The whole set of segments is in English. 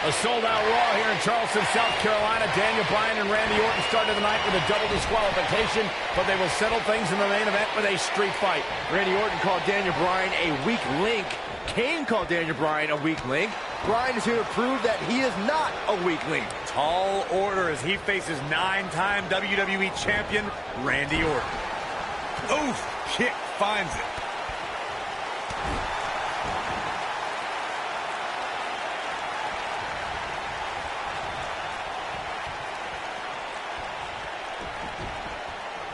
A sold-out Raw here in Charleston, South Carolina. Daniel Bryan and Randy Orton started the night with a double disqualification, but they will settle things in the main event with a street fight. Randy Orton called Daniel Bryan a weak link. Kane called Daniel Bryan a weak link. Bryan is here to prove that he is not a weak link. Tall order as he faces 9-time WWE champion Randy Orton. Oof, kick finds it.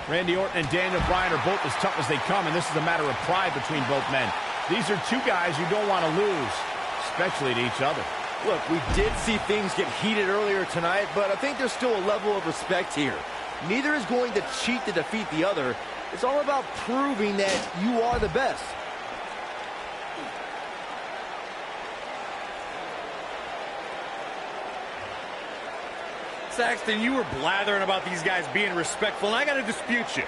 Randy Orton and Daniel Bryan are both as tough as they come, and this is a matter of pride between both men. These are two guys you don't want to lose, especially to each other. Look, we did see things get heated earlier tonight, but I think there's still a level of respect here. Neither is going to cheat to defeat the other. It's all about proving that you are the best. Saxton, you were blathering about these guys being respectful, and I got to dispute you.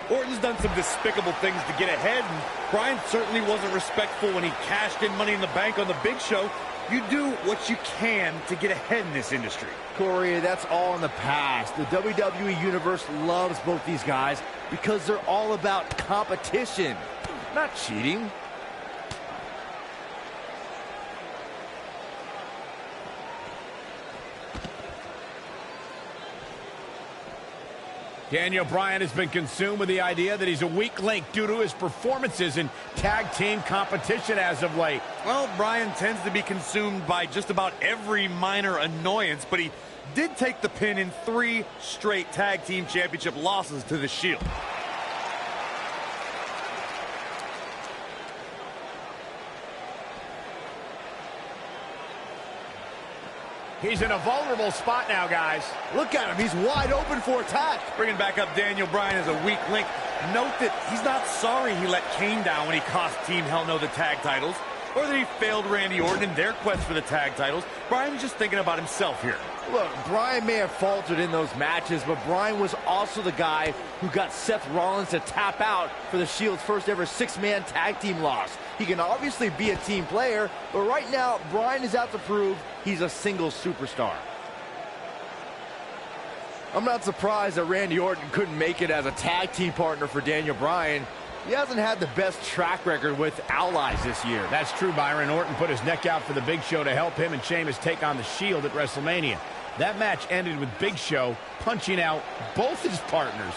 Orton's done some despicable things to get ahead, and Bryan certainly wasn't respectful when he cashed in Money in the Bank on the Big Show. You do what you can to get ahead in this industry. Corey, that's all in the past. The WWE Universe loves both these guys because they're all about competition, not cheating. Daniel Bryan has been consumed with the idea that he's a weak link due to his performances in tag team competition as of late. Well, Bryan tends to be consumed by just about every minor annoyance, but he did take the pin in 3 straight tag team championship losses to the Shield. He's in a vulnerable spot now, guys. Look at him. He's wide open for attack. Bringing back up Daniel Bryan as a weak link. Note that he's not sorry he let Kane down when he cost Team Hell No the tag titles, or that he failed Randy Orton in their quest for the tag titles. Bryan's just thinking about himself here. Look, Bryan may have faltered in those matches, but Bryan was also the guy who got Seth Rollins to tap out for the Shield's first ever 6-man tag team loss. He can obviously be a team player, but right now, Bryan is out to prove he's a single superstar. I'm not surprised that Randy Orton couldn't make it as a tag team partner for Daniel Bryan. He hasn't had the best track record with allies this year. That's true, Byron. Orton put his neck out for the Big Show to help him and Sheamus take on the Shield at WrestleMania. That match ended with Big Show punching out both his partners.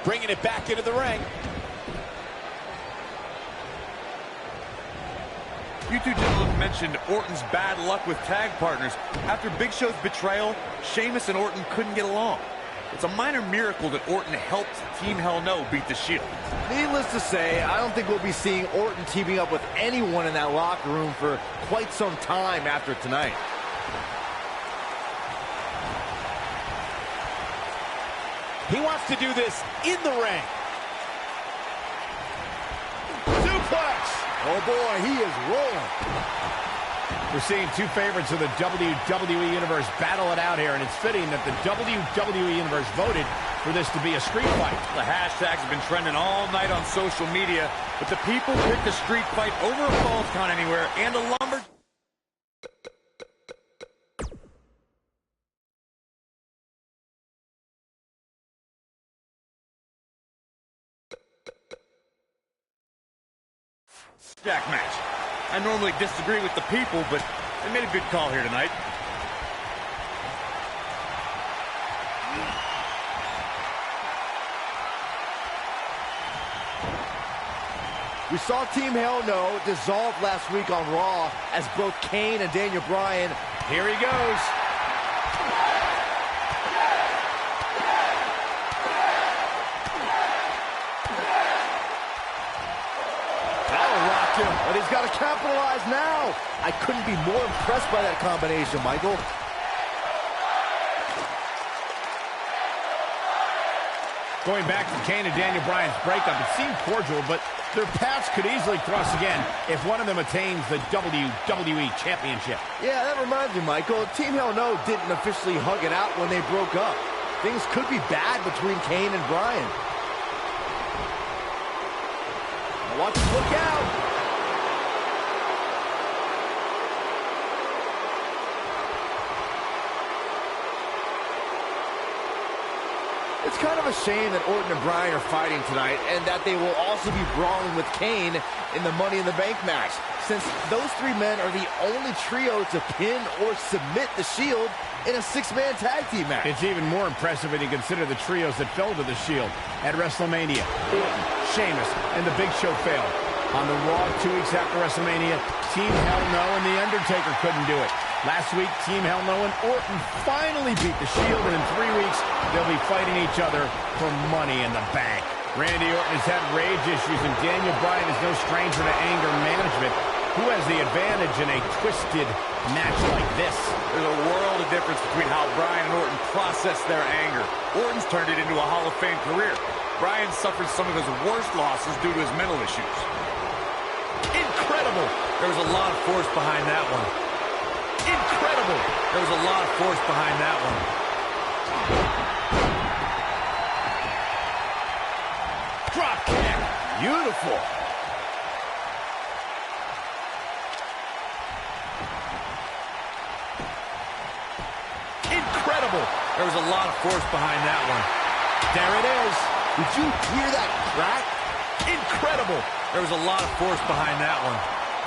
Bringing it back into the ring. You two gentlemen mentioned Orton's bad luck with tag partners. After Big Show's betrayal, Sheamus and Orton couldn't get along. It's a minor miracle that Orton helped Team Hell No beat the Shield. Needless to say, I don't think we'll be seeing Orton teaming up with anyone in that locker room for quite some time after tonight. He wants to do this in the ring. Suplex! Oh boy, he is rolling. We're seeing two favorites of the WWE Universe battle it out here, and it's fitting that the WWE Universe voted for this to be a street fight. The hashtags have been trending all night on social media, but the people picked a street fight over a Falls Count Anywhere and a lumber. Jack match. I normally disagree with the people, but they made a good call here tonight. We saw Team Hell No dissolve last week on Raw as both Kane and Daniel Bryan. Here he goes. But he's got to capitalize now. I couldn't be more impressed by that combination, Michael. Going back to Kane and Daniel Bryan's breakup, it seemed cordial, but their paths could easily cross again if one of them attains the WWE Championship. Yeah, that reminds me, Michael. Team Hell No didn't officially hug it out when they broke up. Things could be bad between Kane and Bryan. Now watch him look out. It's kind of a shame that Orton and Bryan are fighting tonight and that they will also be brawling with Kane in the Money in the Bank match, since those three men are the only trio to pin or submit the Shield in a six-man tag team match. It's even more impressive when you consider the trios that fell to the Shield at WrestleMania. Orton, Sheamus, and The Big Show failed. On the Raw 2 weeks after WrestleMania, Team Hell No and The Undertaker couldn't do it. Last week, Team Hell No and Orton finally beat the Shield, and in 3 weeks, they'll be fighting each other for Money in the Bank. Randy Orton has had rage issues, and Daniel Bryan is no stranger to anger management. Who has the advantage in a twisted match like this? There's a world of difference between how Bryan and Orton process their anger. Orton's turned it into a Hall of Fame career. Bryan suffered some of his worst losses due to his mental issues. Incredible! There was a lot of force behind that one. Incredible! There was a lot of force behind that one. Drop kick! Beautiful. Incredible! There was a lot of force behind that one. There it is! Did you hear that crack? Incredible! There was a lot of force behind that one.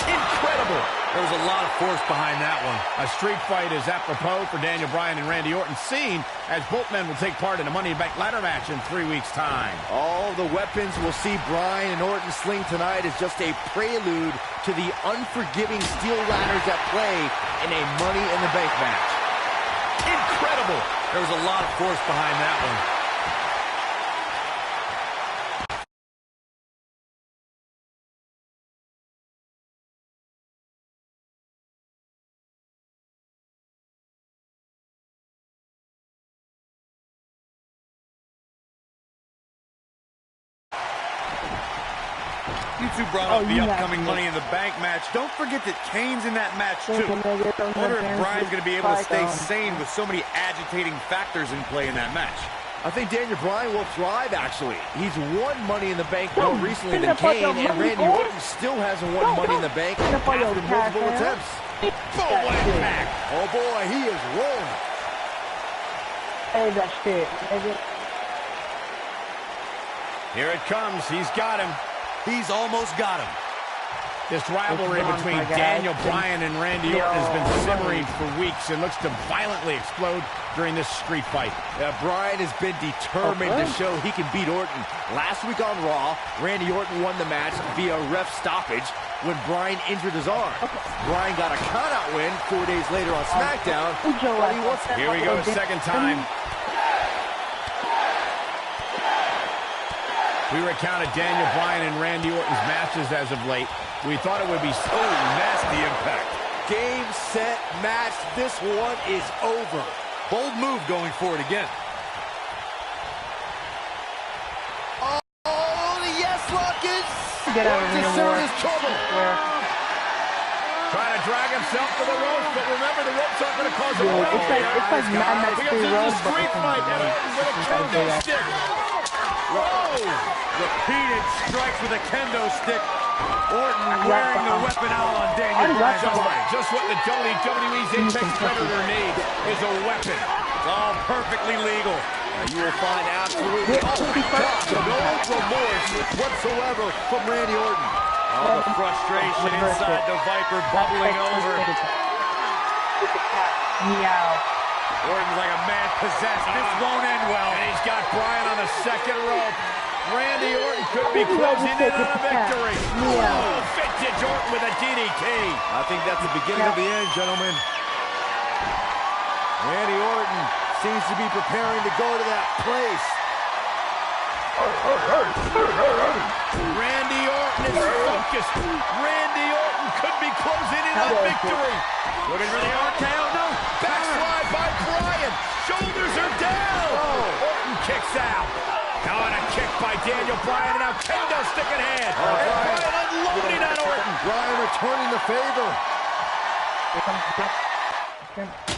Incredible! There was a lot of force behind that one. A street fight is apropos for Daniel Bryan and Randy Orton, seen as both men will take part in a Money in the Bank ladder match in 3 weeks' time. All the weapons we'll see Bryan and Orton sling tonight is just a prelude to the unforgiving steel ladders at play in a Money in the Bank match. Incredible! There was a lot of force behind that one. You two brought up the upcoming Money in the Bank match. Don't forget that Kane's in that match, too. I wonder if Bryan's going to be able to stay sane with so many agitating factors in play in that match. I think Daniel Bryan will thrive, actually. He's won Money in the Bank more recently than Kane, and Randy Orton still hasn't won Money in the Bank after multiple attempts. Boom, what impact! Oh, boy, he is rolling. Hey, that shit. Here it comes. He's got him. He's almost got him. This rivalry between Daniel Bryan and Randy Orton has been simmering for weeks and looks to violently explode during this street fight. Bryan has been determined to show he can beat Orton. Last week on Raw, Randy Orton won the match via ref stoppage when Bryan injured his arm. Bryan got a count-out win 4 days later on SmackDown. Here we go, second time. We recounted Daniel Bryan and Randy Orton's matches as of late. We thought it would be so nasty impact. Game, set, match. This one is over. Bold move going forward again. Oh, the yes lock is... Get out of here. serious trouble. Trying to drag himself to the ropes, but remember, the ropes aren't going to cause a roll. It's like Mad Max 3 Because it's a Road, street fight, and Orton with a kendo stick. Whoa! Repeated strikes with a kendo stick. Orton wearing the weapon out on Daniel Bryan. Just what the WWE's Apex Predator needs is a weapon. It's all perfectly legal. You will find absolutely no remorse whatsoever from Randy Orton. All the frustration inside the Viper bubbling over. Meow. Orton's like a man possessed. This won't end well. And he's got Bryan on the second rope. Randy Orton could be closing in on a victory. Oh, vintage Orton with a DDT. I think that's the beginning of the end, gentlemen. Randy Orton seems to be preparing to go to that place. Randy Orton is focused. Randy Orton could be closing in on victory. Looking for the RKO. No. Backslide by Bryan. Shoulders are down. Orton kicks out. Now on a kick by Daniel Bryan, and now kendo stick in hand. And Bryan unloading on Orton. Bryan returning the favor.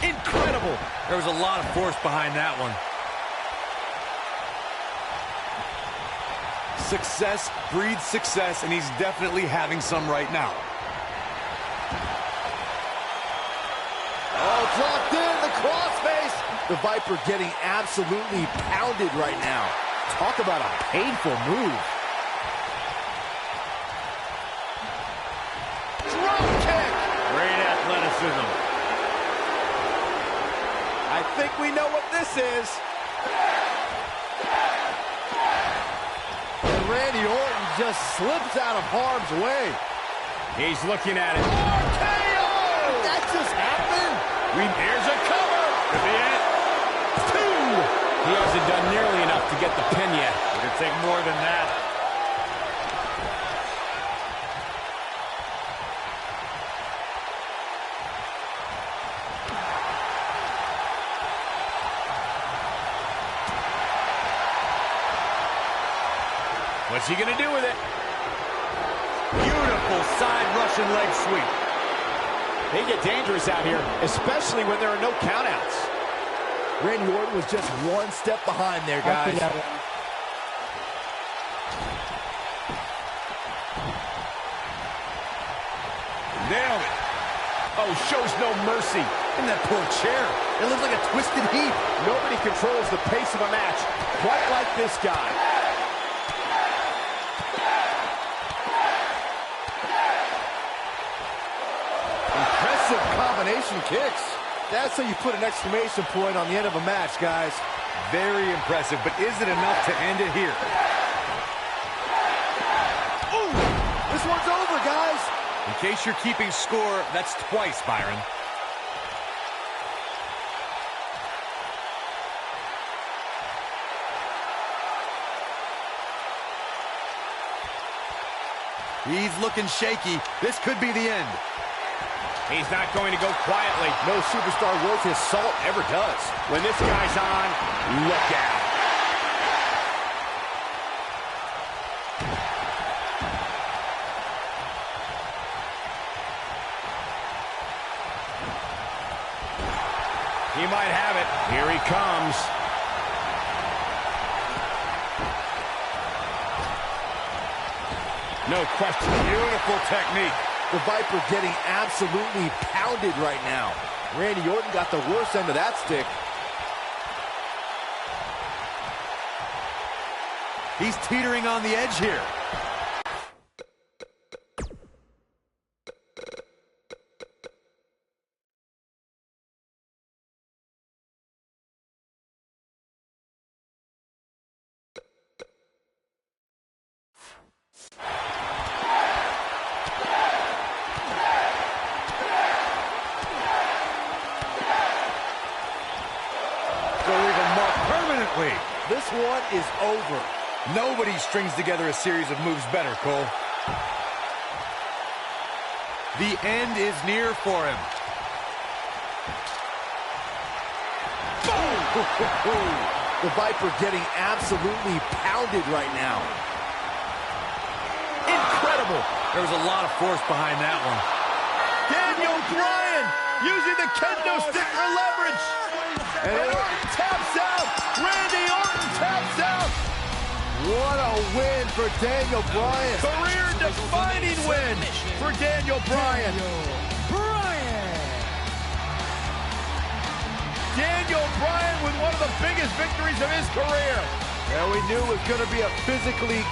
Incredible. There was a lot of force behind that one. Success breeds success, and he's definitely having some right now. Oh, dropped in the crossface. The Viper getting absolutely pounded right now. Talk about a painful move. Drop kick! Great athleticism. I think we know what this is. And Randy Orton just slips out of harm's way. He's looking at it. RKO! Did that just happen? Here's a cover. Could be it. Two. He hasn't done nearly enough to get the pin yet. It could take more than that. What's he going to do with it? Beautiful side Russian leg sweep. They get dangerous out here, especially when there are no countouts. Randy Orton was just one step behind there, guys. Nailed it. Oh, shows no mercy. And that poor chair. It looks like a twisted heap. Nobody controls the pace of a match quite like this guy. Impressive combination kicks. That's how you put an exclamation point on the end of a match, guys. Very impressive, but is it enough to end it here? Ooh, this one's over, guys. In case you're keeping score, that's twice, Byron. He's looking shaky. This could be the end. He's not going to go quietly. No superstar worth his salt ever does. When this guy's on, look out. He might have it. Here he comes. No question. Beautiful technique. The Viper getting absolutely pounded right now. Randy Orton got the worst end of that stick. He's teetering on the edge here. This one is over. Nobody strings together a series of moves better, Cole. The end is near for him. Boom! The Viper getting absolutely pounded right now. Incredible. There was a lot of force behind that one. Daniel Bryan using the kendo stick for leverage. And Orton taps out. Randy Orton taps out. What a win for Daniel Bryan. Career-defining win for Daniel Bryan. Daniel Bryan with one of the biggest victories of his career. And we knew it was going to be a physically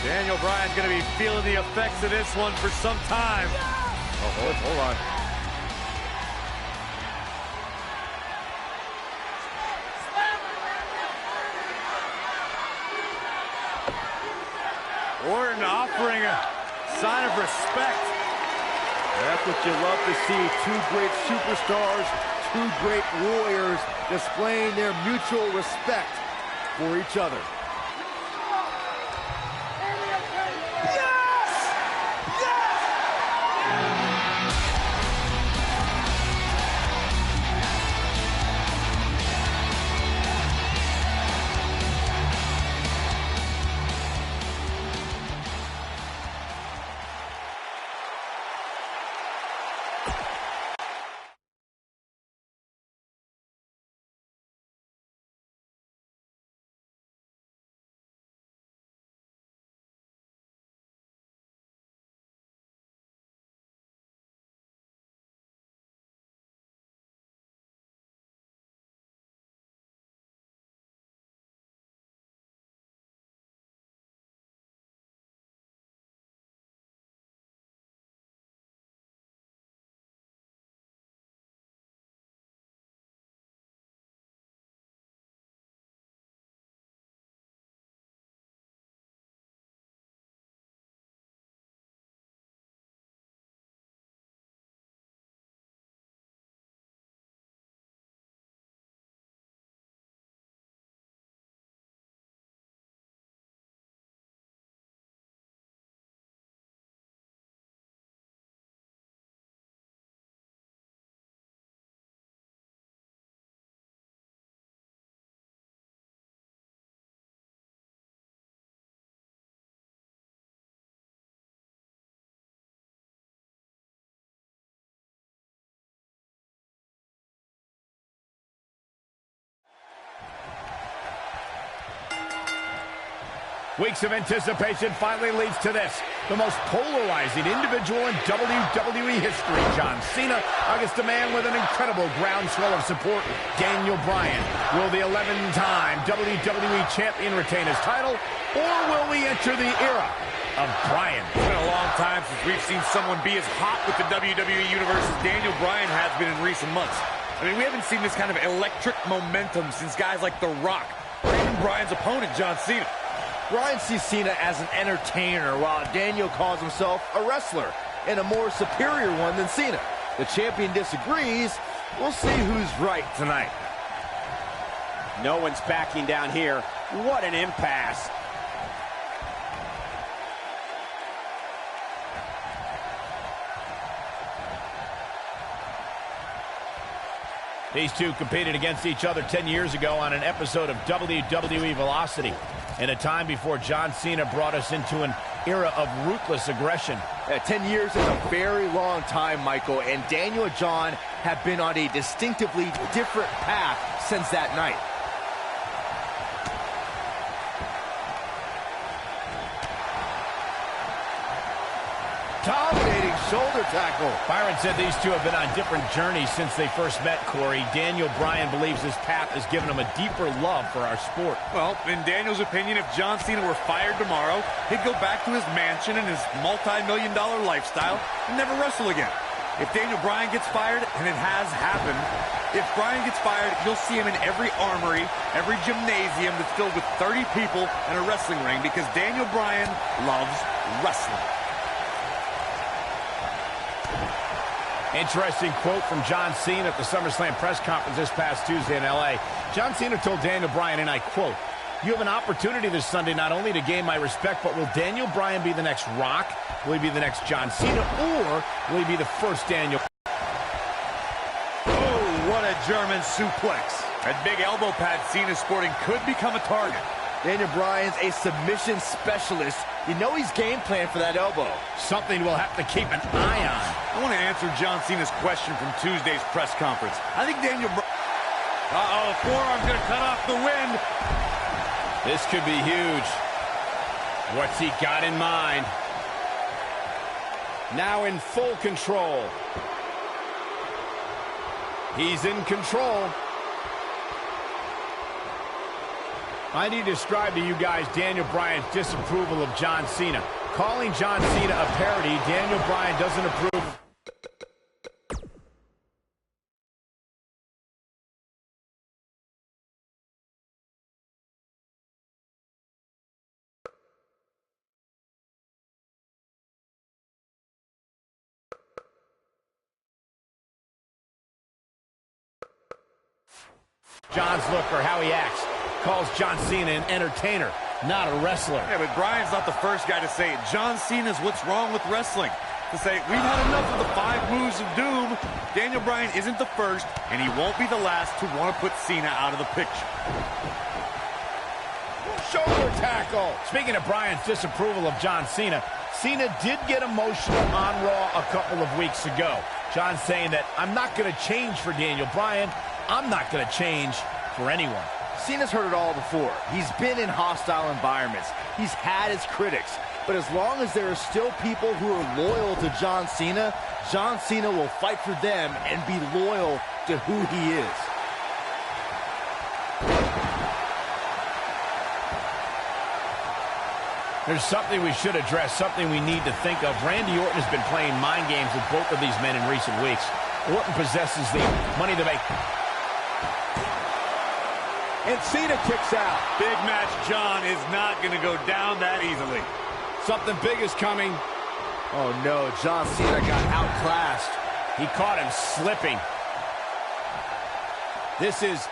Daniel Bryan's going to be feeling the effects of this one for some time. Oh, hold on. Orton offering a sign of respect. That's what you love to see. Two great superstars, two great warriors displaying their mutual respect for each other. Weeks of anticipation finally leads to this. The most polarizing individual in WWE history, John Cena, against a man with an incredible groundswell of support, Daniel Bryan. Will the 11-time WWE Champion retain his title, or will we enter the era of Bryan? It's been a long time since we've seen someone be as hot with the WWE Universe as Daniel Bryan has been in recent months. I mean, we haven't seen this kind of electric momentum since guys like The Rock, or even Bryan's opponent, John Cena. Bryan sees Cena as an entertainer, while Daniel calls himself a wrestler, and a more superior one than Cena. The champion disagrees. We'll see who's right tonight. No one's backing down here. What an impasse. These two competed against each other 10 years ago on an episode of WWE Velocity, in a time before John Cena brought us into an era of ruthless aggression. 10 years is a very long time, Michael, and Daniel and John have been on a distinctively different path since that night. Dominating shoulder tackle. Byron said these two have been on different journeys since they first met, Corey. Daniel Bryan believes this path has given him a deeper love for our sport. Well, in Daniel's opinion, if John Cena were fired tomorrow, he'd go back to his mansion and his multi-million-dollar lifestyle and never wrestle again. If Daniel Bryan gets fired, and it has happened, if Bryan gets fired, you'll see him in every armory, every gymnasium that's filled with 30 people and a wrestling ring, because Daniel Bryan loves wrestling. Interesting quote from John Cena at the SummerSlam press conference this past Tuesday in L.A. John Cena told Daniel Bryan, and I quote, "You have an opportunity this Sunday not only to gain my respect, but will Daniel Bryan be the next Rock? Will he be the next John Cena? Or will he be the first Daniel?" Oh, what a German suplex. That big elbow pad Cena's sporting could become a target. Daniel Bryan's a submission specialist. You know he's game planned for that elbow. Something we'll have to keep an eye on. I want to answer John Cena's question from Tuesday's press conference. I think Daniel Uh-oh, forearm's going to cut off the wind. This could be huge. What's he got in mind? Now in full control. He's in control. I need to describe to you guys Daniel Bryan's disapproval of John Cena. Calling John Cena a parody, Daniel Bryan doesn't approve. John's look for how he acts. Calls John Cena an entertainer, not a wrestler. Yeah, but Bryan's not the first guy to say it. John Cena's what's wrong with wrestling. To say, we've had enough of the 5 moves of doom. Daniel Bryan isn't the first, and he won't be the last to want to put Cena out of the picture. Shoulder tackle. Speaking of Bryan's disapproval of John Cena, Cena did get emotional on Raw a couple of weeks ago. John saying that, "I'm not going to change for Daniel Bryan. I'm not going to change for anyone." Cena's heard it all before. He's been in hostile environments. He's had his critics. But as long as there are still people who are loyal to John Cena will fight for them and be loyal to who he is. There's something we should address, something we need to think of. Randy Orton has been playing mind games with both of these men in recent weeks. Orton possesses the money to make. And Cena kicks out. Big match John is not going to go down that easily. Something big is coming. Oh no, John Cena got outclassed. He caught him slipping. This is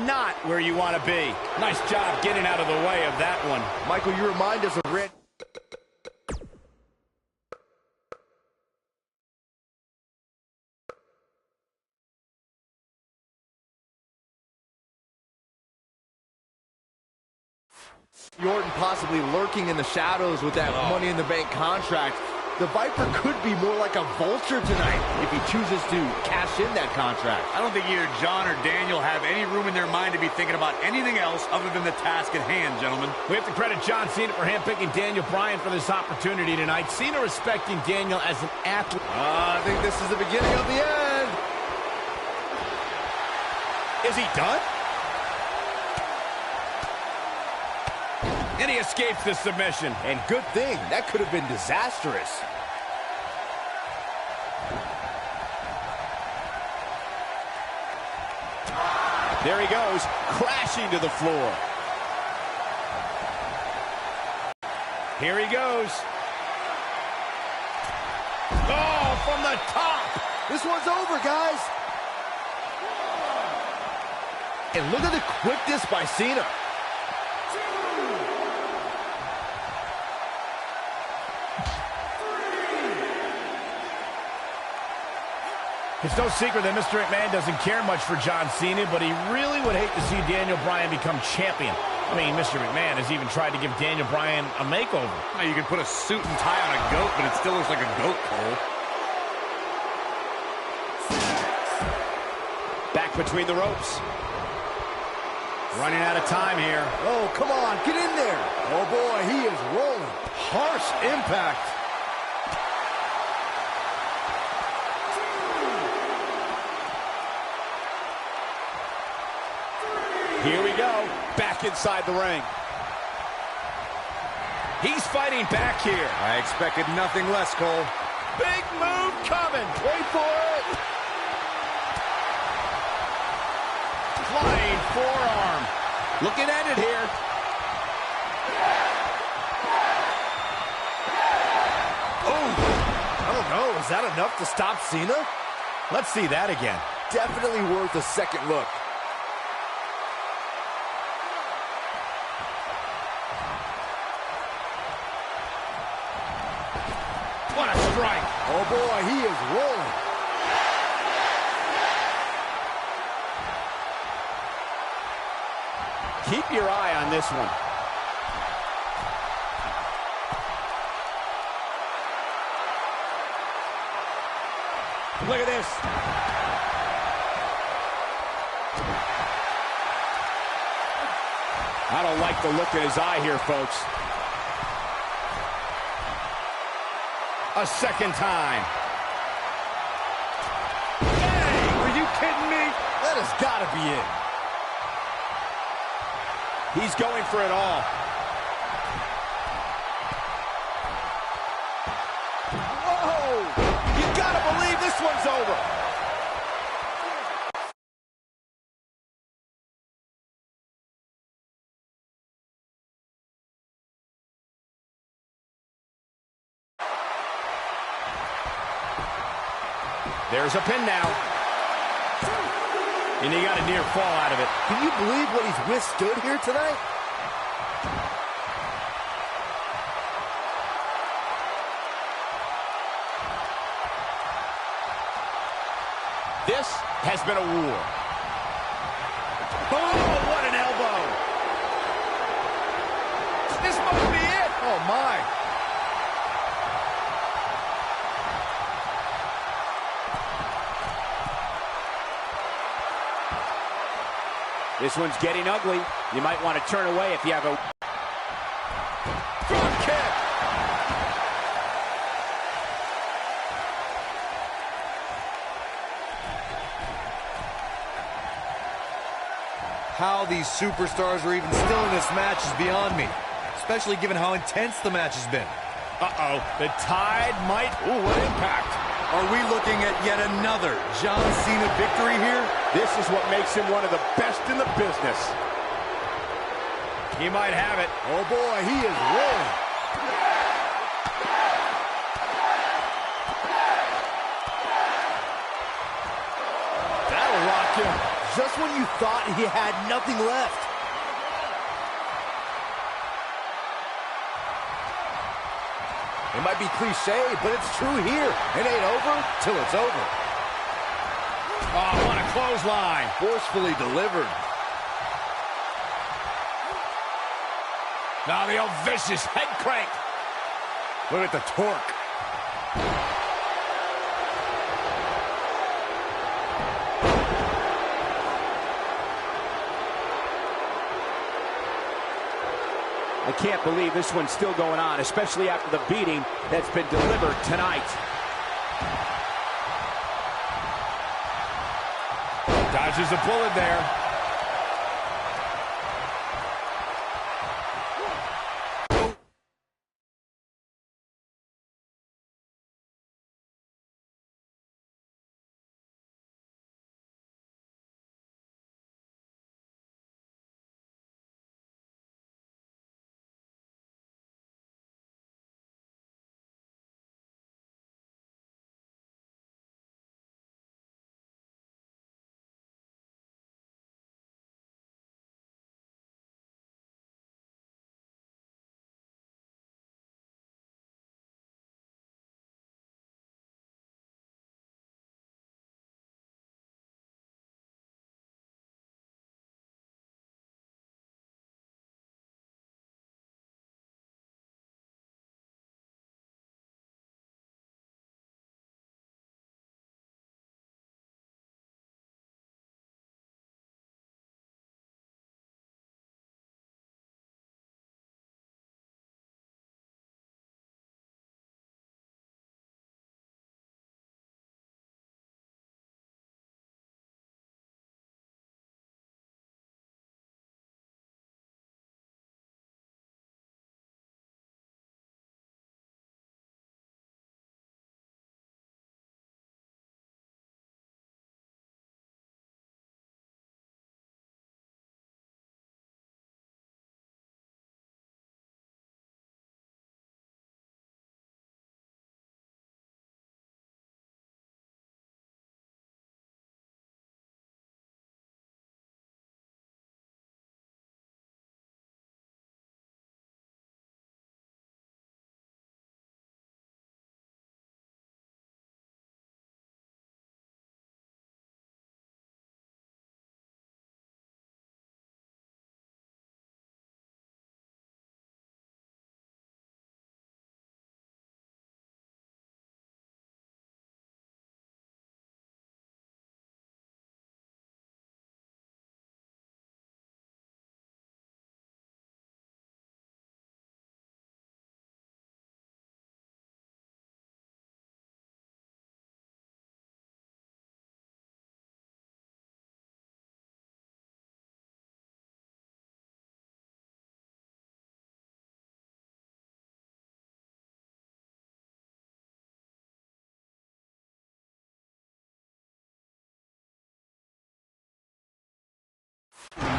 not where you want to be. Nice job getting out of the way of that one. Michael, you remind us of Randy. Orton possibly lurking in the shadows with that Money in the Bank contract. The Viper could be more like a vulture tonight if he chooses to cash in that contract. I don't think either John or Daniel have any room in their mind to be thinking about anything else other than the task at hand, gentlemen. We have to credit John Cena for handpicking Daniel Bryan for this opportunity tonight. Cena respecting Daniel as an athlete. I think this is the beginning of the end. Is he done? And he escapes the submission. And good thing. That could have been disastrous. There he goes, crashing to the floor. Here he goes. Oh, from the top. This one's over, guys. And look at the quickness by Cena. It's no secret that Mr. McMahon doesn't care much for John Cena, but he really would hate to see Daniel Bryan become champion. I mean, Mr. McMahon has even tried to give Daniel Bryan a makeover. Now, you can put a suit and tie on a goat, but it still looks like a goat, Cole. Back between the ropes. Running out of time here. Oh, come on, get in there. Oh, boy, he is rolling. Harsh impact. Here we go, back inside the ring. He's fighting back here. I expected nothing less, Cole. Big move coming. Wait for it. Flying forearm. Looking at it here. Oh, I don't know. Is that enough to stop Cena? Let's see that again. Definitely worth a second look. What a strike. Oh, boy, he is rolling. Keep your eye on this one. Look at this. I don't like the look in his eye here, folks. A second time. Dang, are you kidding me? That has got to be it. He's going for it all. Whoa! You got to believe this one's over. There's a pin now. And he got a near fall out of it. Can you believe what he's withstood here tonight? This has been a war. Oh, what an elbow. This must be it. Oh, my. This one's getting ugly. You might want to turn away if you have a Drop kick. How these superstars are even still in this match is beyond me, especially given how intense the match has been. Uh-oh, the tide might... Ooh, what impact. Are we looking at yet another John Cena victory here? This is what makes him one of the best in the business. He might have it. Oh, boy, he is rolling. That'll rock him. Just when you thought he had nothing left. It might be cliche, but it's true here. It ain't over till it's over. Oh, what a clothesline. Forcefully delivered. Now the old vicious head crank. Look at the torque. I can't believe this one's still going on, especially after the beating that's been delivered tonight. Dodges a bullet there.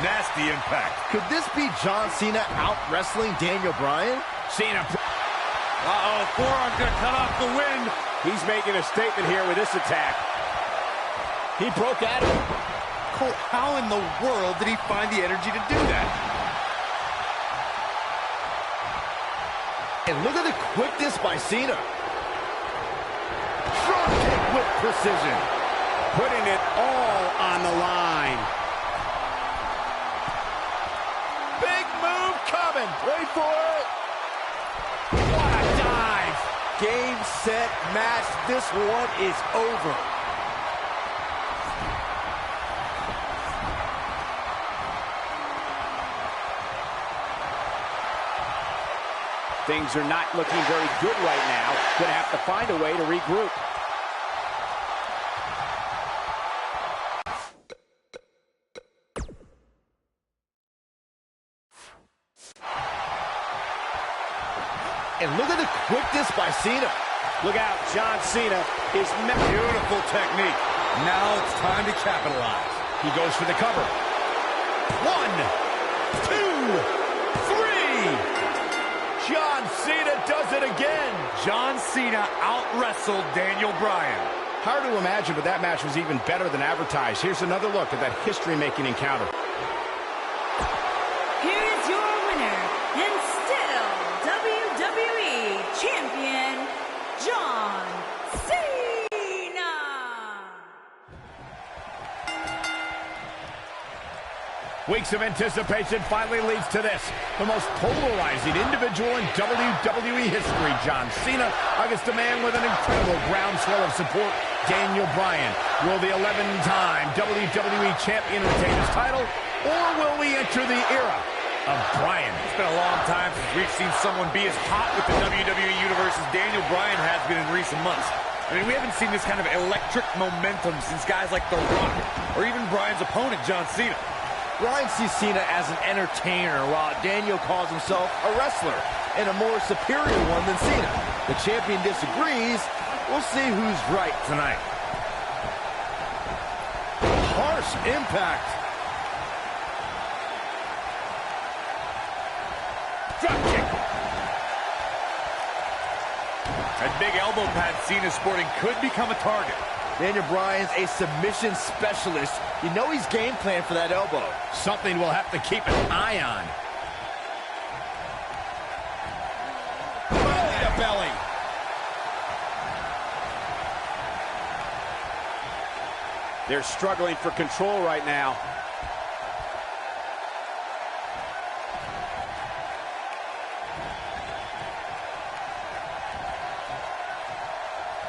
Nasty impact. Could this be John Cena out-wrestling Daniel Bryan? Cena. Uh-oh, forearm's gonna cut off the wind. He's making a statement here with this attack. He broke out of it. Cole, how in the world did he find the energy to do that? And look at the quickness by Cena. Front kick with precision. Putting it all on the line. Big move coming. Wait for it. What a dive. Game, set, match. This one is over. Things are not looking very good right now. Gonna have to find a way to regroup. And look at the quickness by Cena. Look out, John Cena is... Beautiful technique. Now it's time to capitalize. He goes for the cover. 1, 2, 3. John Cena does it again. John Cena out-wrestled Daniel Bryan. Hard to imagine, but that match was even better than advertised. Here's another look at that history-making encounter. Here is your winner, and still WWE Champion, John Cena. Weeks of anticipation finally leads to this. The most polarizing individual in WWE history, John Cena, against a man with an incredible groundswell of support, Daniel Bryan. Will the 11-time WWE Champion retain his title, or will we enter the era of Bryan? It's been a long time since we've seen someone be as hot with the WWE Universe as Daniel Bryan has been in recent months. I mean, we haven't seen this kind of electric momentum since guys like The Rock, or even Bryan's opponent, John Cena. Bryan sees Cena as an entertainer, while Daniel calls himself a wrestler, and a more superior one than Cena. The champion disagrees. We'll see who's right tonight. Harsh impact. Drop kick. That big elbow pad Cena sporting could become a target. Daniel Bryan's a submission specialist. You know he's game planned for that elbow. Something we'll have to keep an eye on. Belly to belly. They're struggling for control right now.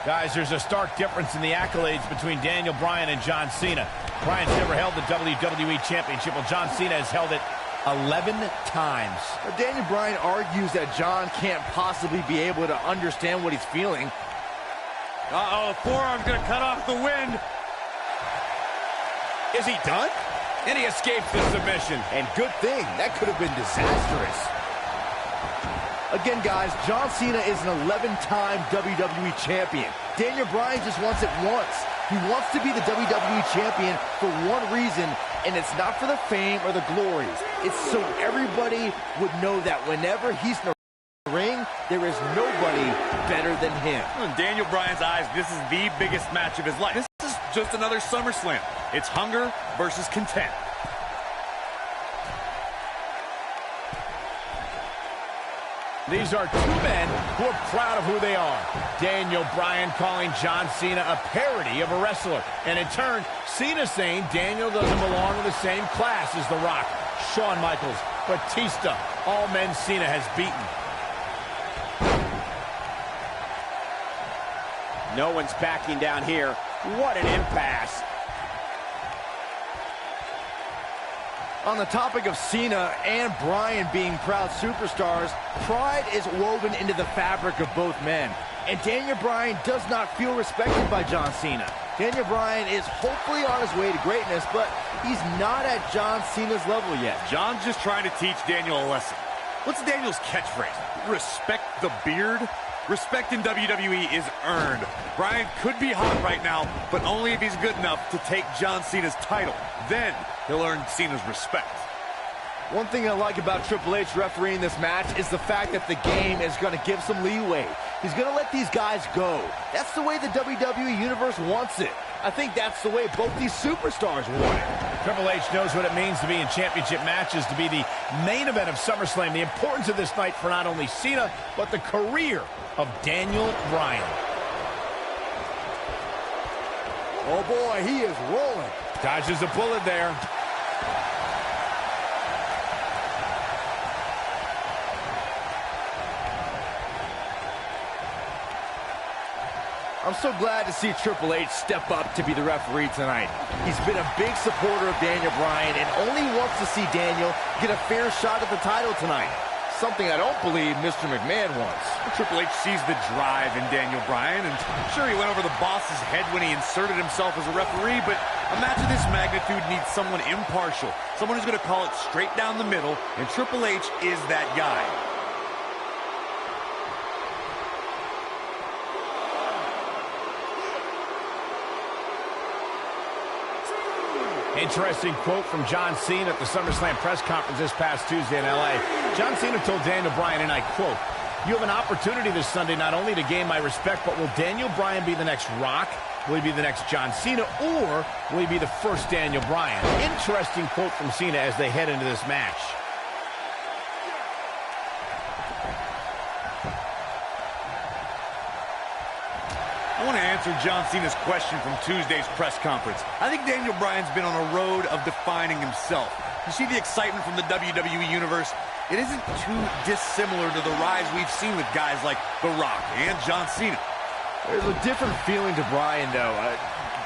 Guys, there's a stark difference in the accolades between Daniel Bryan and John Cena. Bryan's never held the WWE Championship, while John Cena has held it 11 times. But Daniel Bryan argues that John can't possibly be able to understand what he's feeling. Uh-oh, the forearm's gonna cut off the wind. Is he done? And he escapes the submission. And good thing, that could have been disastrous. Again, guys, John Cena is an 11-time WWE Champion. Daniel Bryan just wants it once. He wants to be the WWE Champion for one reason, and it's not for the fame or the glories. It's so everybody would know that whenever he's in the ring, there is nobody better than him. In Daniel Bryan's eyes, this is the biggest match of his life. This is just another SummerSlam. It's hunger versus content. These are two men who are proud of who they are. Daniel Bryan calling John Cena a parody of a wrestler. And in turn, Cena saying Daniel doesn't belong in the same class as The Rock, Shawn Michaels, Batista, all men Cena has beaten. No one's backing down here. What an impasse. On the topic of Cena and Bryan being proud superstars, pride is woven into the fabric of both men. And Daniel Bryan does not feel respected by John Cena. Daniel Bryan is hopefully on his way to greatness, but he's not at John Cena's level yet. John's just trying to teach Daniel a lesson. What's Daniel's catchphrase? Respect the beard? Respect in WWE is earned. Bryan could be hot right now, but only if he's good enough to take John Cena's title. Then he'll earn Cena's respect. One thing I like about Triple H refereeing this match is the fact that the game is going to give some leeway. He's going to let these guys go. That's the way the WWE Universe wants it. I think that's the way both these superstars want it. Triple H knows what it means to be in championship matches, to be the main event of SummerSlam. The importance of this night for not only Cena, but the career of Daniel Bryan. Oh boy, he is rolling. Dodges a bullet there. I'm so glad to see Triple H step up to be the referee tonight. He's been a big supporter of Daniel Bryan and only wants to see Daniel get a fair shot at the title tonight. Something I don't believe Mr. McMahon wants. Triple H sees the drive in Daniel Bryan, and sure, he went over the boss's head when he inserted himself as a referee, but a match of this magnitude needs someone impartial, someone who's going to call it straight down the middle, and Triple H is that guy. Interesting quote from John Cena at the SummerSlam press conference this past Tuesday in L.A. John Cena told Daniel Bryan, and I quote, "You have an opportunity this Sunday not only to gain my respect, but will Daniel Bryan be the next Rock? Will he be the next John Cena? Or will he be the first Daniel Bryan?" Interesting quote from Cena as they head into this match. I want to answer John Cena's question from Tuesday's press conference. I think Daniel Bryan's been on a road of defining himself. You see the excitement from the WWE Universe? It isn't too dissimilar to the rise we've seen with guys like The Rock and John Cena. There's a different feeling to Bryan, though.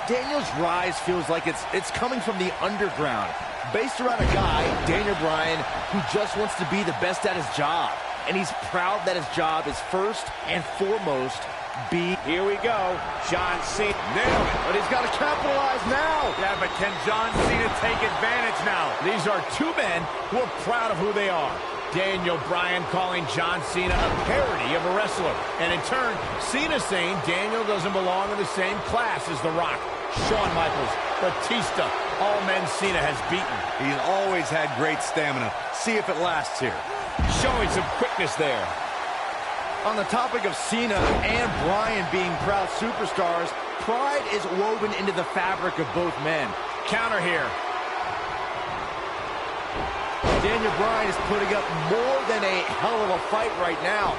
Daniel's rise feels like it's coming from the underground, based around a guy, Daniel Bryan, who just wants to be the best at his job. And he's proud that his job is first and foremost Here we go. John Cena. Nailed it. But he's got to capitalize now. Yeah, but can John Cena take advantage now? These are two men who are proud of who they are. Daniel Bryan calling John Cena a parody of a wrestler. And in turn, Cena saying Daniel doesn't belong in the same class as The Rock, Shawn Michaels, Batista, all men Cena has beaten. He's always had great stamina. See if it lasts here. Showing some quickness there. On the topic of Cena and Bryan being proud superstars, pride is woven into the fabric of both men. Counter here. Daniel Bryan is putting up more than a hell of a fight right now.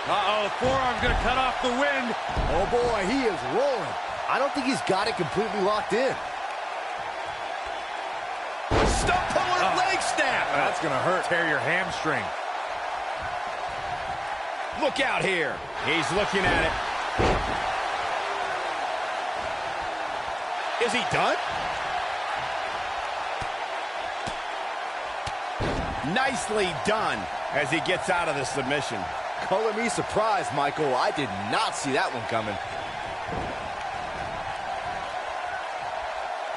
Uh-oh, forearm's gonna cut off the wind. Oh boy, he is rolling. I don't think he's got it completely locked in. Stump puller leg snap. That's gonna hurt. Tear your hamstring. Look out here. He's looking at it. Is he done? Nicely done as he gets out of the submission. Color me surprised, Michael. I did not see that one coming.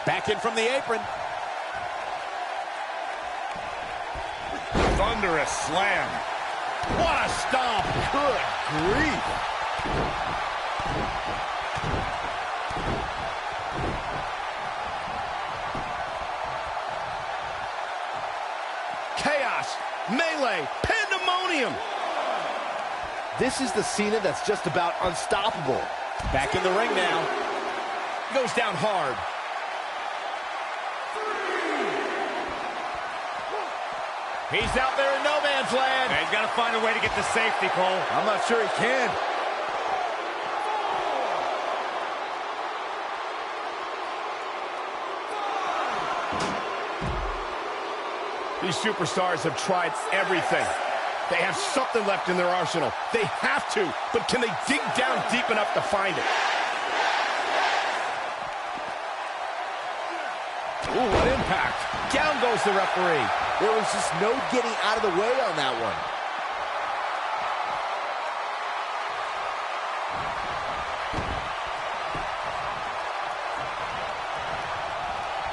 Back in from the apron. Thunderous slam. What a stomp. Good grief. Chaos, melee, pandemonium. This is the Cena that's just about unstoppable. Back in the ring now. Goes down hard. He's out there in no man's land. He's got to find a way to get to safety, Cole. I'm not sure he can. These superstars have tried everything. They have something left in their arsenal. They have to, but can they dig down deep enough to find it? Ooh, what impact. Down goes the referee. There was just no getting out of the way on that one.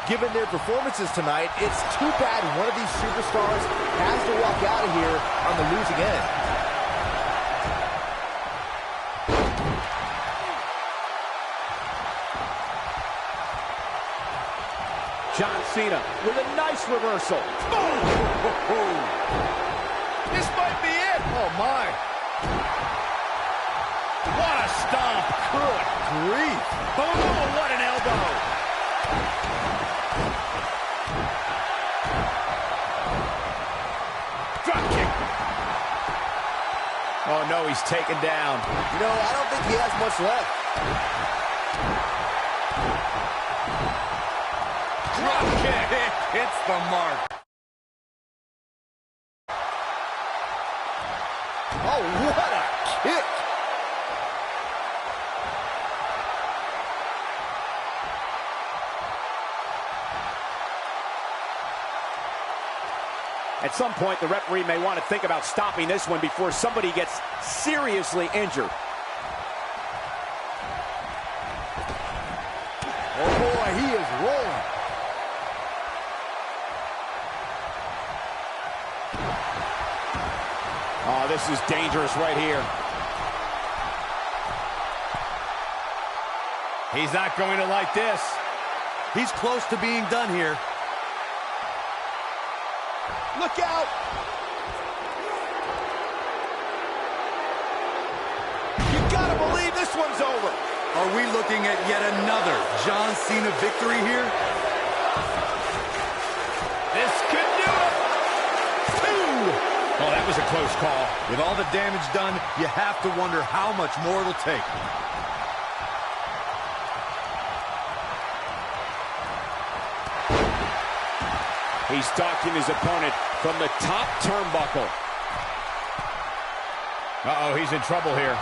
Given their performances tonight, it's too bad one of these superstars has to walk out of here on the losing end. John Cena with a nice reversal. Boom! This might be it. Oh, my. What a stomp. Good grief. Boom, what an elbow. Drop kick. Oh, no, he's taken down. You know, I don't think he has much left. Drop kick. Hits the mark. Oh, what a kick. At some point, the referee may want to think about stopping this one before somebody gets seriously injured. Oh, boy, he is rolling. Oh, this is dangerous right here. He's not going to like this. He's close to being done here. Look out! You gotta believe this one's over. Are we looking at yet another John Cena victory here? This could do it. 2. Oh, that was a close call. With all the damage done, you have to wonder how much more it'll take. He's stalking his opponent from the top turnbuckle. Uh-oh, he's in trouble here.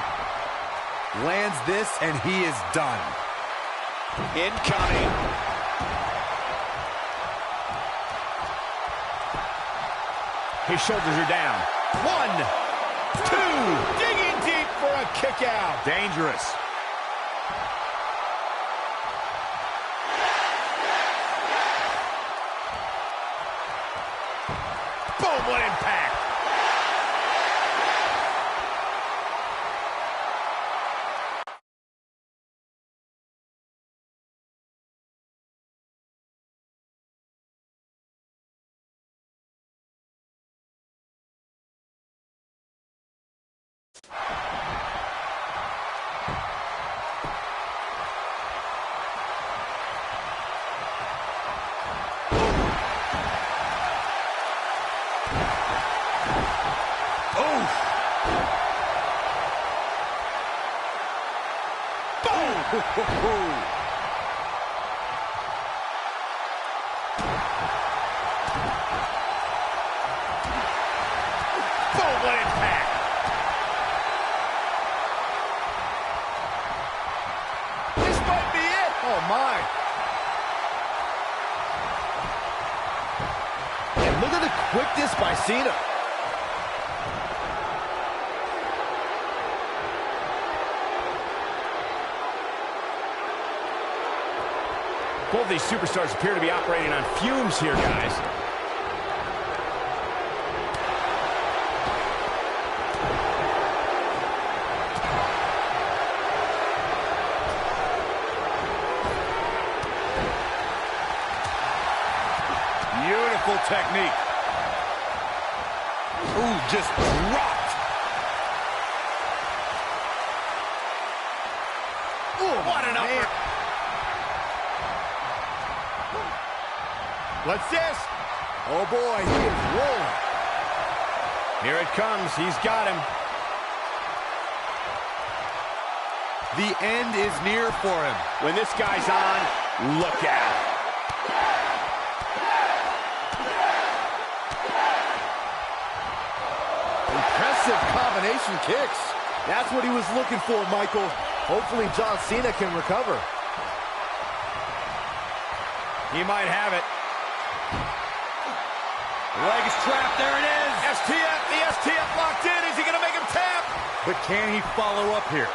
Lands this, and he is done. Incoming. His shoulders are down. 1, 2, digging deep for a kick out. Dangerous. Boom, what impact. Boom, what impact. This might be it. Oh, my. And look at the quickness by Cena. Both these superstars appear to be operating on fumes here, guys. Beautiful technique. Ooh, just dropped. Ooh, what an upper. What's this? Oh, boy, he is rolling. Here it comes. He's got him. The end is near for him. When this guy's on, look out. Impressive combination kicks. That's what he was looking for, Michael. Hopefully John Cena can recover. He might have it. Leg is trapped. There it is. STF, the STF locked in. Is he going to make him tap? But can he follow up here?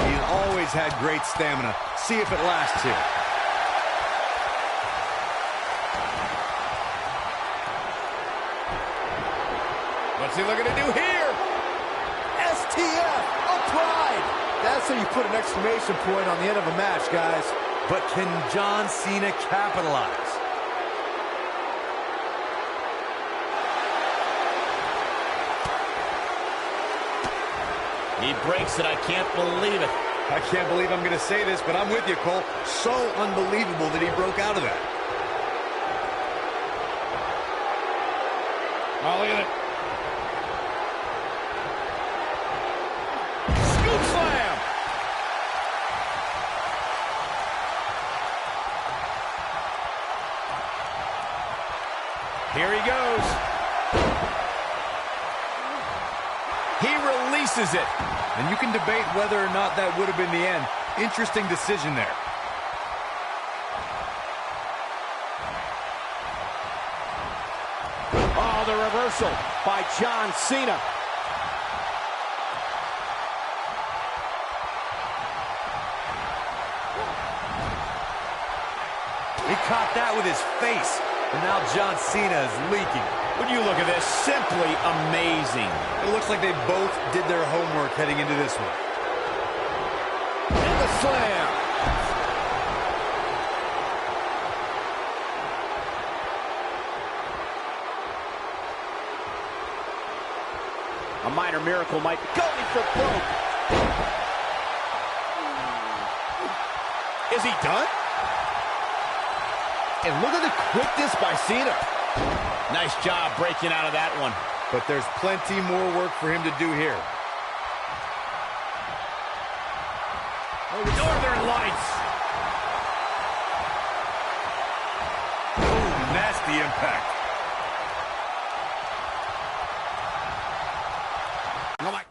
He's always had great stamina. See if it lasts here. What's he looking to do here? STF applied. That's how you put an exclamation point on the end of a match, guys. But can John Cena capitalize? He breaks it. I can't believe it. I can't believe I'm going to say this, but I'm with you, Cole. So unbelievable that he broke out of that. Oh, look at it. Scoop slam. Here he goes. He releases it. And you can debate whether or not that would have been the end. Interesting decision there. Oh, the reversal by John Cena. He caught that with his face. And now John Cena is leaking. When you look at this, simply amazing. It looks like they both did their homework heading into this one. And the slam. A minor miracle might be going for broke. Is he done? And look at the quickness by Cena. Nice job breaking out of that one. But there's plenty more work for him to do here. Northern Lights. Ooh, nasty impact. Oh my.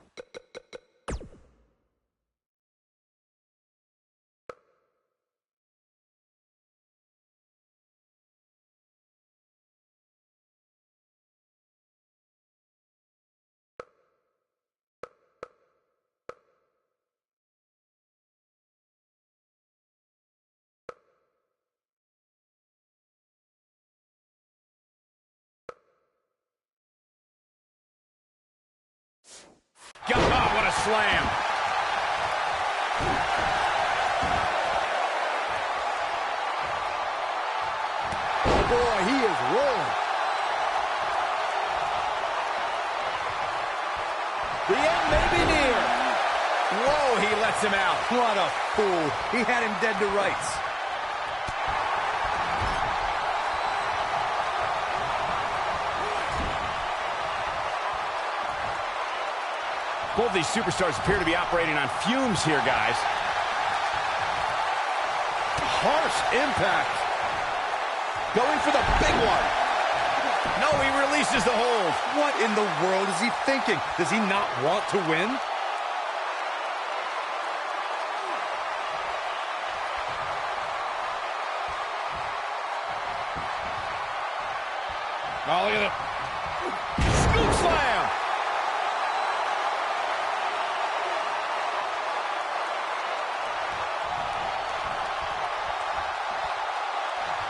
God, what a slam. Oh boy, he is rolling. The end may be near. Whoa, he lets him out. What a fool. He had him dead to rights. Both these superstars appear to be operating on fumes here, guys. Harsh impact. Going for the big one. No, he releases the hold. What in the world is he thinking? Does he not want to win? Oh, look at it. Scoop slam.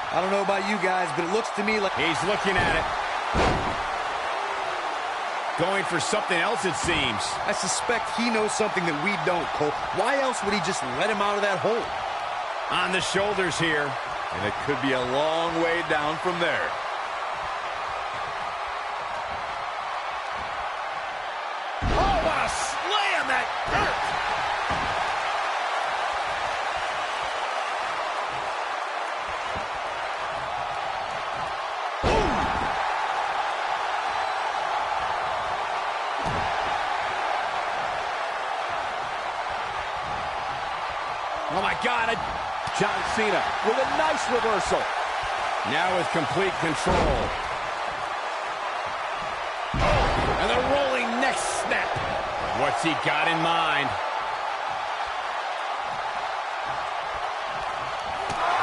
I don't know about you guys, but it looks to me like... He's looking at it. Going for something else, it seems. I suspect he knows something that we don't, Cole. Why else would he just let him out of that hole? On the shoulders here. And it could be a long way down from there. Oh, what a slam that hurt. Oh, my God. John Cena with a nice reversal. Now with complete control. Oh, and the rolling neck snap. What's he got in mind?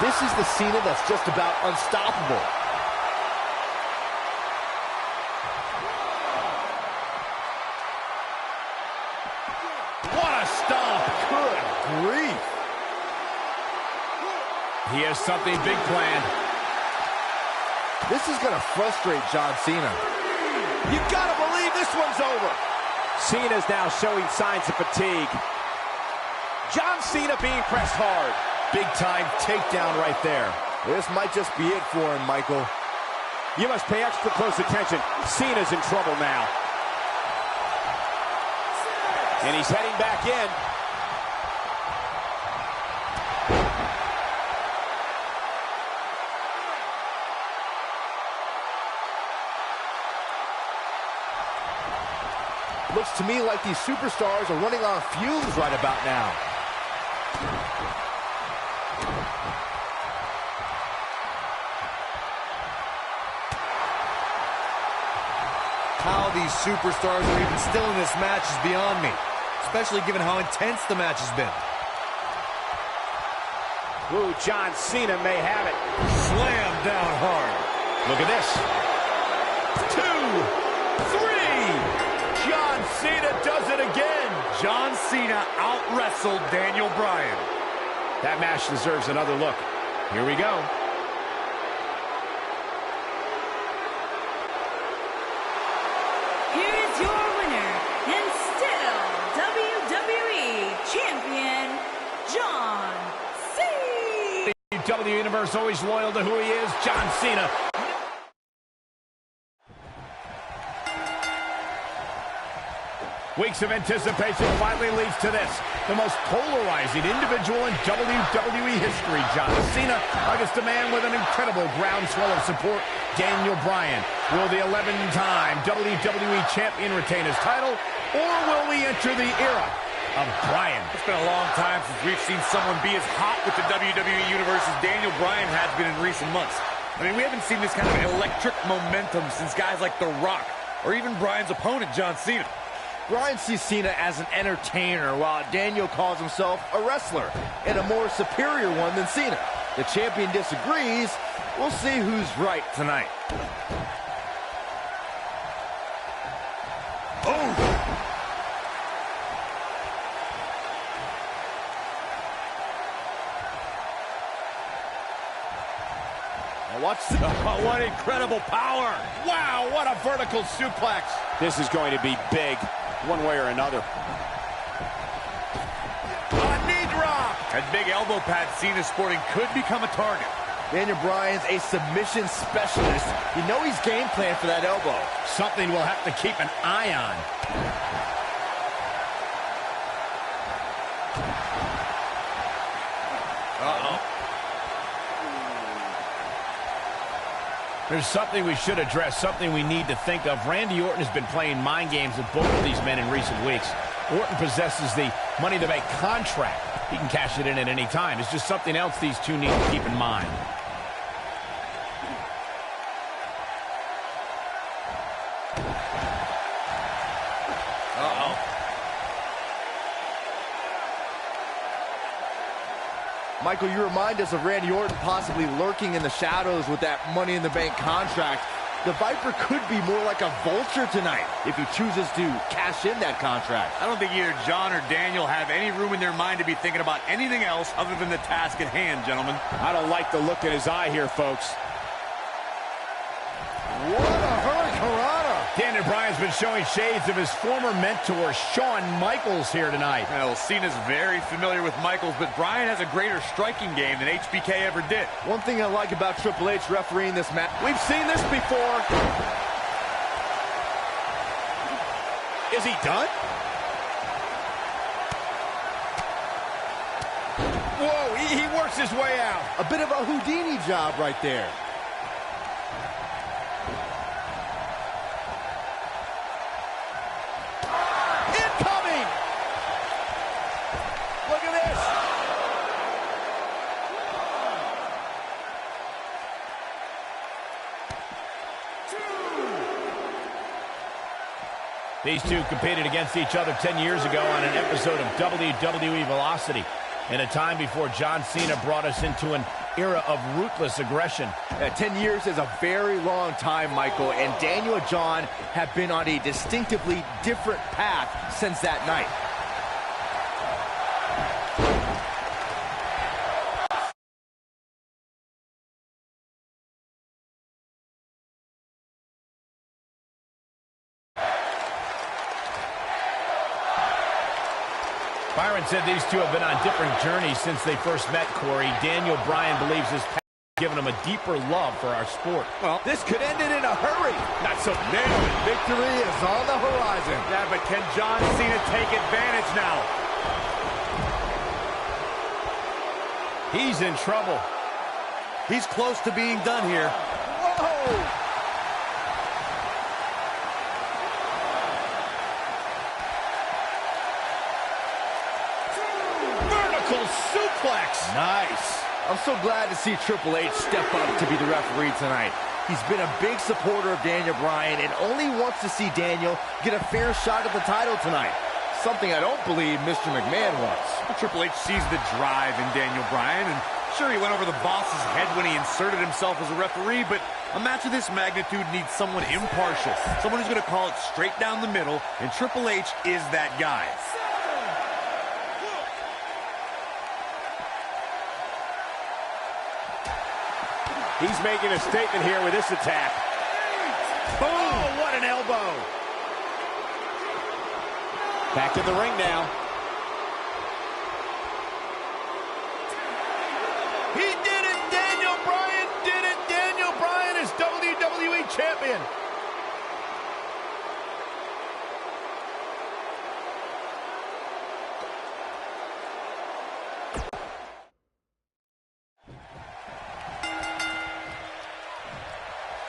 This is the Cena that's just about unstoppable. What a stomp. Good grief. He has something big planned. This is going to frustrate John Cena. You gotta believe this one's over. Cena's now showing signs of fatigue. John Cena being pressed hard. Big time takedown right there. This might just be it for him, Michael. You must pay extra close attention. Cena's in trouble now. And he's heading back in. Looks to me like these superstars are running on fumes right about now. How these superstars are even still in this match is beyond me, especially given how intense the match has been. Ooh, John Cena may have it. Slam down hard. Look at this. 2, 3. John Cena does it again. John Cena out-wrestled Daniel Bryan. That match deserves another look. Here we go. Here is your winner, and still WWE Champion, John Cena. WWE Universe always loyal to who he is, John Cena. Weeks of anticipation finally leads to this. The most polarizing individual in WWE history, John Cena, against a man with an incredible groundswell of support, Daniel Bryan. Will the 11-time WWE Champion retain his title, or will we enter the era of Bryan. It's been a long time since we've seen someone be as hot with the WWE Universe as Daniel Bryan has been in recent months. I mean, we haven't seen this kind of electric momentum since guys like The Rock, or even Bryan's opponent, John Cena. Bryan sees Cena as an entertainer, while Daniel calls himself a wrestler, and a more superior one than Cena. The champion disagrees. We'll see who's right tonight. Oh! Watch this. Oh, what incredible power! Wow, what a vertical suplex. This is going to be big, one way or another. A knee drop. That big elbow pad Cena sporting could become a target. Daniel Bryan's a submission specialist. You know he's game plan for that elbow. Something we'll have to keep an eye on. Uh-oh. There's something we should address, something we need to think of. Randy Orton has been playing mind games with both of these men in recent weeks. Orton possesses the Money to Bank contract. He can cash it in at any time. It's just something else these two need to keep in mind. Uh-oh. Michael, you remind us of Randy Orton possibly lurking in the shadows with that Money in the Bank contract. The Viper could be more like a vulture tonight if he chooses to cash in that contract. I don't think either John or Daniel have any room in their mind to be thinking about anything else other than the task at hand, gentlemen. I don't like the look in his eye here, folks. What a hurricanrana! Daniel Bryan's been showing shades of his former mentor, Shawn Michaels, here tonight. Well, Cena's very familiar with Michaels, but Bryan has a greater striking game than HBK ever did. One thing I like about Triple H refereeing this match, we've seen this before. Is he done? Whoa, he works his way out. A bit of a Houdini job right there. Incoming! Look at this! These two competed against each other 10 years ago on an episode of WWE Velocity, in a time before John Cena brought us into an era of ruthless aggression. 10 years is a very long time, Michael, and Daniel and John have been on a distinctively different path since that night. Byron said these two have been on different journeys since they first met, Corey. Daniel Bryan believes his past has given him a deeper love for our sport. Well, this could end it in a hurry. Not so Nailed it. Victory is on the horizon. Yeah, but can John Cena take advantage now? He's in trouble. He's close to being done here. Whoa! Suplex. Nice. I'm so glad to see Triple H step up to be the referee tonight. He's been a big supporter of Daniel Bryan and only wants to see Daniel get a fair shot at the title tonight. Something I don't believe Mr. McMahon wants. Triple H sees the drive in Daniel Bryan, and sure, he went over the boss's head when he inserted himself as a referee, but a match of this magnitude needs someone impartial, someone who's going to call it straight down the middle, and Triple H is that guy. He's making a statement here with this attack. Boom! Oh, what an elbow. Back in the ring now. He did it! Daniel Bryan did it! Daniel Bryan is WWE Champion!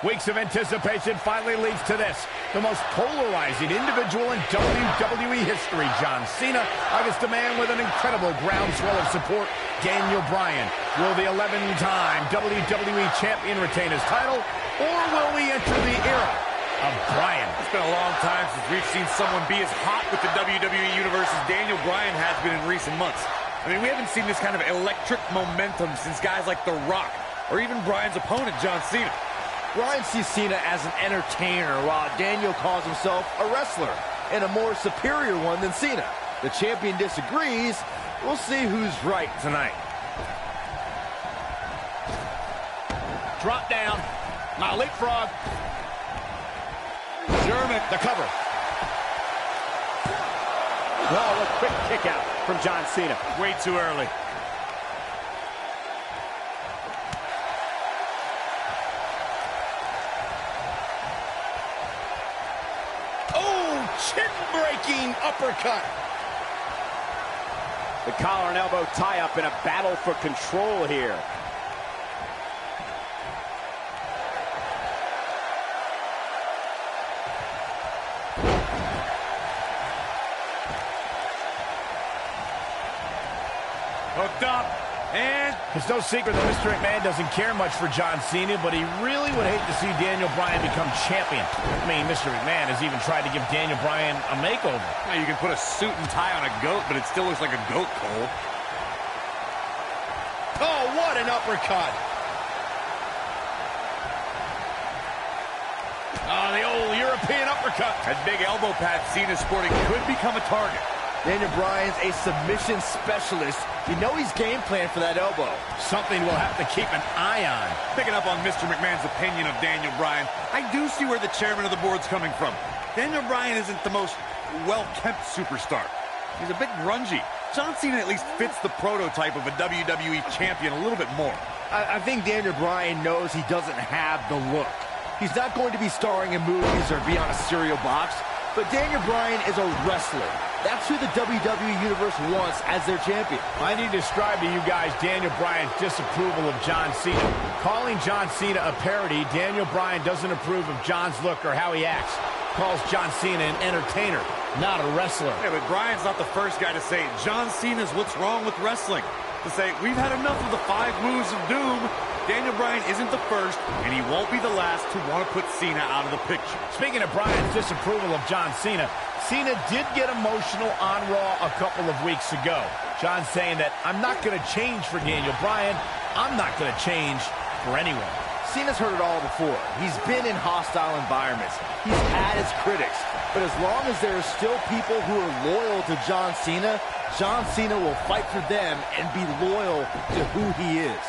Weeks of anticipation finally leads to this. The most polarizing individual in WWE history, John Cena, against a man with an incredible groundswell of support, Daniel Bryan. Will the 11-time WWE Champion retain his title, or will we enter the era of Bryan? It's been a long time since we've seen someone be as hot with the WWE Universe as Daniel Bryan has been in recent months. I mean, we haven't seen this kind of electric momentum since guys like The Rock, or even Bryan's opponent, John Cena. Bryan sees Cena as an entertainer, while Daniel calls himself a wrestler, and a more superior one than Cena. The champion disagrees. We'll see who's right tonight. Drop down. Now leapfrog. German, the cover. Oh, a quick kick out from John Cena. Way too early. Chin-breaking uppercut. The collar and elbow tie-up in a battle for control here. Hooked up. And it's no secret that Mr. McMahon doesn't care much for John Cena, but he really would hate to see Daniel Bryan become champion. I mean, Mr. McMahon has even tried to give Daniel Bryan a makeover. Now, you can put a suit and tie on a goat, but it still looks like a goat, Cole. Oh, what an uppercut. Oh, the old European uppercut. That big elbow pad Cena's sporting could become a target. Daniel Bryan's a submission specialist. You know he's game planned for that elbow. Something we'll have to keep an eye on. Picking up on Mr. McMahon's opinion of Daniel Bryan, I do see where the chairman of the board's coming from. Daniel Bryan isn't the most well-kept superstar. He's a bit grungy. John Cena at least fits the prototype of a WWE champion a little bit more. I think Daniel Bryan knows he doesn't have the look. He's not going to be starring in movies or be on a cereal box, but Daniel Bryan is a wrestler. That's who the WWE Universe wants as their champion. I need to describe to you guys Daniel Bryan's disapproval of John Cena. Calling John Cena a parody, Daniel Bryan doesn't approve of John's look or how he acts. Calls John Cena an entertainer, not a wrestler. Yeah, but Bryan's not the first guy to say John Cena's what's wrong with wrestling. To say, we've had enough of the 5 moves of doom. Daniel Bryan isn't the first, and he won't be the last to want to put Cena out of the picture. Speaking of Bryan's disapproval of John Cena, Cena did get emotional on Raw a couple of weeks ago. John saying that, I'm not going to change for Daniel Bryan. I'm not going to change for anyone. Cena's heard it all before. He's been in hostile environments. He's had his critics. But as long as there are still people who are loyal to John Cena will fight for them and be loyal to who he is.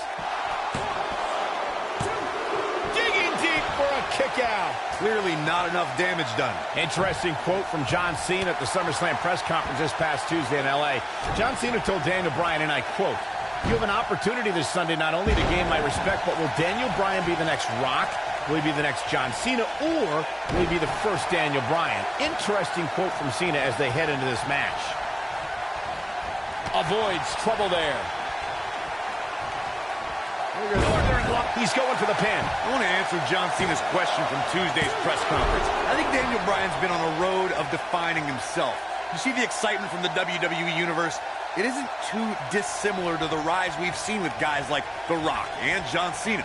Digging deep for a kick out. Clearly not enough damage done. Interesting quote from John Cena at the SummerSlam press conference this past Tuesday in L.A. John Cena told Daniel Bryan, and I quote, "You have an opportunity this Sunday not only to gain my respect, but will Daniel Bryan be the next Rock? Will he be the next John Cena? Or will he be the first Daniel Bryan?" Interesting quote from Cena as they head into this match. Avoids trouble there. He's going for the pin. I want to answer John Cena's question from Tuesday's press conference. I think Daniel Bryan's been on a road of defining himself. You see the excitement from the WWE Universe? It isn't too dissimilar to the rise we've seen with guys like The Rock and John Cena.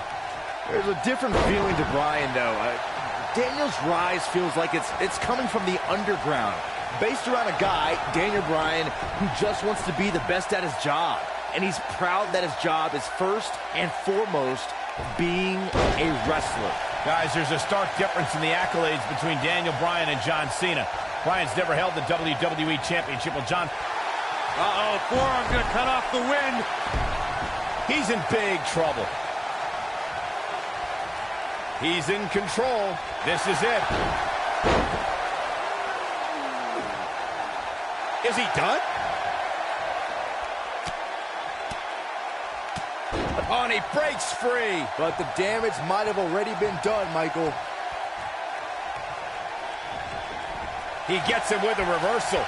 There's a different feeling to Bryan, though. Daniel's rise feels like it's coming from the underground, based around a guy, Daniel Bryan, who just wants to be the best at his job. And he's proud that his job is first and foremost being a wrestler. Guys, there's a stark difference in the accolades between Daniel Bryan and John Cena. Bryan's never held the WWE Championship. Well, John... Uh-oh, forearm's gonna cut off the wind. He's in big trouble. He's in control. This is it. Is he done? Oh, and he breaks free. But the damage might have already been done, Michael. He gets him with a reversal.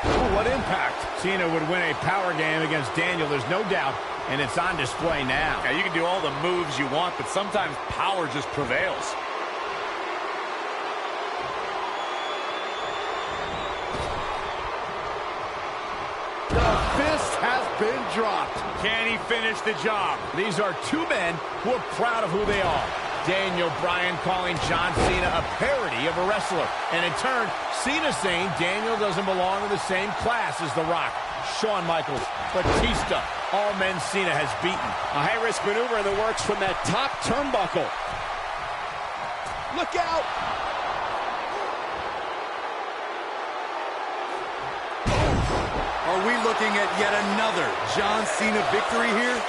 Ooh, what impact. Cena would win a power game against Daniel, there's no doubt, and it's on display now. Yeah, you can do all the moves you want, but sometimes power just prevails. The fist has been dropped. Can he finish the job? These are two men who are proud of who they are. Daniel Bryan calling John Cena a parody of a wrestler. And in turn, Cena saying Daniel doesn't belong in the same class as The Rock, Shawn Michaels, Batista, all men Cena has beaten. A high-risk maneuver in the works from that top turnbuckle. Look out! Are we looking at yet another John Cena victory here?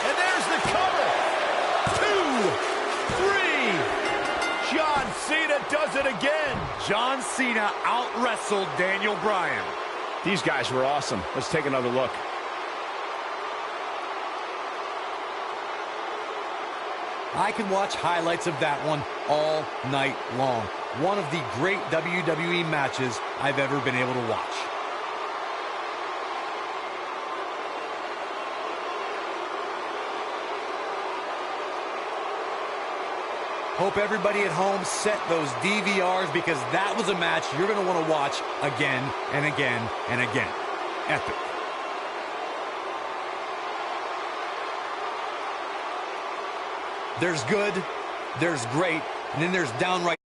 And there's the cover. 2, 3. John Cena does it again. John Cena out-wrestled Daniel Bryan. These guys were awesome. Let's take another look. I can watch highlights of that one all night long. One of the great WWE matches I've ever been able to watch. Hope everybody at home set those DVRs, because that was a match you're going to want to watch again and again and again. Epic. There's good, there's great, and then there's downright